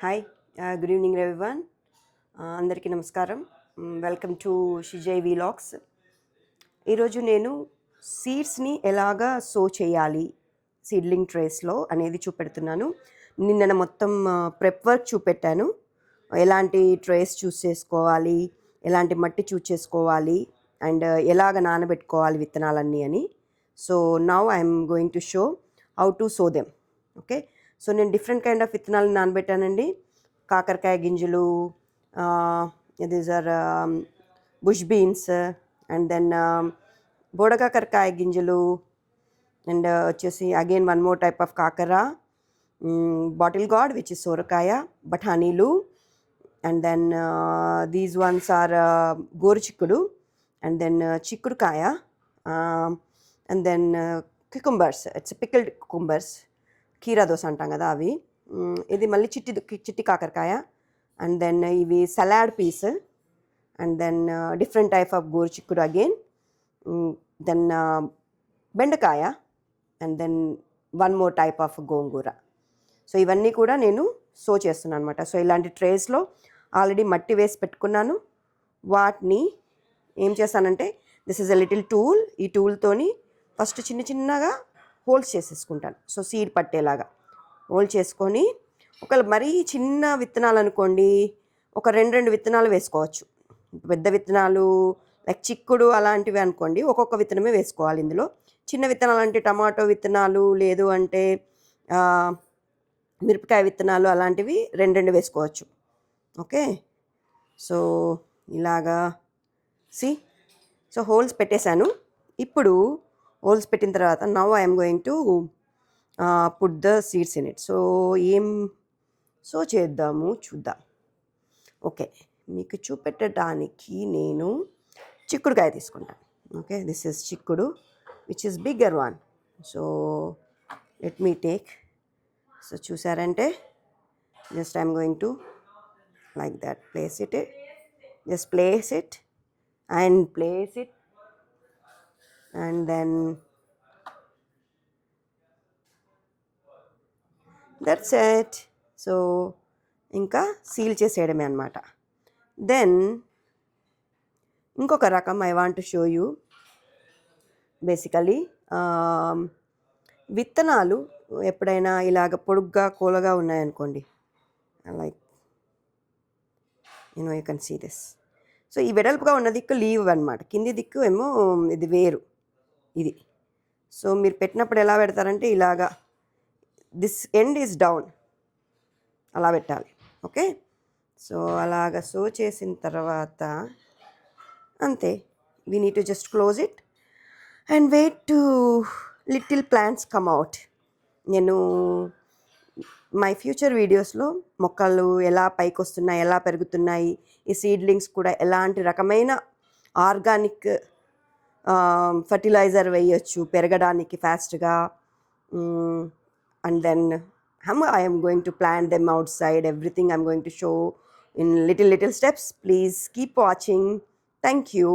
Hi good evening everyone. అందరికీ నమస్కారం. Welcome to Shijai vlogs. ఈరోజు నేను సీడ్స్ని ఎలాగా సో చేయాలి సీడ్లింగ్ ట్రేస్లో అనేది చూపెడుతున్నాను. నిన్న మొత్తం ప్రెప్ వర్క్ చూపెట్టాను. ఎలాంటి ట్రేస్ చూస్ చేసుకోవాలి, ఎలాంటి మట్టి చూస్ చేసుకోవాలి అండ్ ఎలాగ నానబెట్టుకోవాలి విత్తనాలన్నీ అని. So now I'm going to show how to sow them. Okay, so నేను డిఫరెంట్ కైండ్ ఆఫ్ విత్తనాలు నానబెట్టానండి. కాకరకాయ గింజలు, these are bush beans, and then బోడకాకరకాయ గింజలు, అండ్ వచ్చేసి again one more type of kakara, bottle gourd which is sorakaya, బఠానీలు, and then these ones are goruchikkudu, and then chikkudukaya, and then cucumbers. It's pickled cucumbers, కీరా దోస అంటాం కదా అవి. ఇది మళ్ళీ చిట్టి కాకరకాయ, అండ్ దెన్ ఇవి salad peas, and then different type of goruchikkudu again, then bendakaya, and then one more type of gongura. So ఇవన్నీ కూడా నేను సో చేస్తున్నాను అనమాట. సో ఇలాంటి ట్రేస్లో ఆల్రెడీ మట్టి వేసి పెట్టుకున్నాను. వాటిని ఏం చేస్తానంటే, this is a little tool. ఈ టూల్తోని ఫస్ట్ చిన్నగా హోల్స్ చేసేసుకుంటాను. సో సీడ్ పట్టేలాగా హోల్ చేసుకొని, ఒకవేళ మరీ చిన్న విత్తనాలు అనుకోండి, ఒక రెండు విత్తనాలు వేసుకోవచ్చు. పెద్ద విత్తనాలు లైక్ చిక్కుడు అలాంటివి అనుకోండి, ఒక్కొక్క విత్తనమే వేసుకోవాలి ఇందులో. చిన్న విత్తనాలు అంటే టమాటో విత్తనాలు, లేదు అంటే మిరపకాయ విత్తనాలు, అలాంటివి రెండు వేసుకోవచ్చు. ఓకే, సో ఇలాగా సో హోల్స్ పెట్టేశాను. ఇప్పుడు హోల్స్ పెట్టిన తర్వాత now I'm going to put the seeds in it. So ఏం సో చేద్దాము చూద్దాం. ఓకే, మీకు చూపెట్టడానికి నేను చిక్కుడుకాయ తీసుకుంటాను. Okay, this is chikkudu which is bigger one. So let me take. So చూసారంటే just I'm going to like that place it. Just place it and place it, and then that's it. So ఇంకా seal చేసేయడమే అనమాట. Then ఇంకొక రకం I want to show you. Basically విత్తనాలు ఎప్పుడైనా ఇలాగ పొడుగ్గా కోలగా ఉన్నాయనుకోండి, like you can see this. So ఈ వెడల్పుగా ఉన్న దిక్కు లీవ్ అనమాట, కింది దిక్కు ఏమో ఇది వేరు ఇది. సో మీరు పెట్టినప్పుడు ఎలా పెడతారంటే ఇలాగా, దిస్ ఎండ్ ఈజ్ డౌన్, అలా పెట్టాలి. ఓకే, సో అలాగ సో చేసిన తర్వాత అంతే, we need to just close it and wait to little plants come out. నేను మై ఫ్యూచర్ వీడియోస్లో మొక్కలు ఎలా పైకి వస్తున్నాయి, ఎలా పెరుగుతున్నాయి, ఈ సీడ్లింగ్స్ కూడా ఎలాంటి రకమైన ఆర్గానిక్ ఫర్టిలైజర్ వేయచ్చు పెరగడానికి ఫాస్ట్గా, and then I am going to plant them outside. Everything I'm going to show in little steps. Please keep watching. Thank you.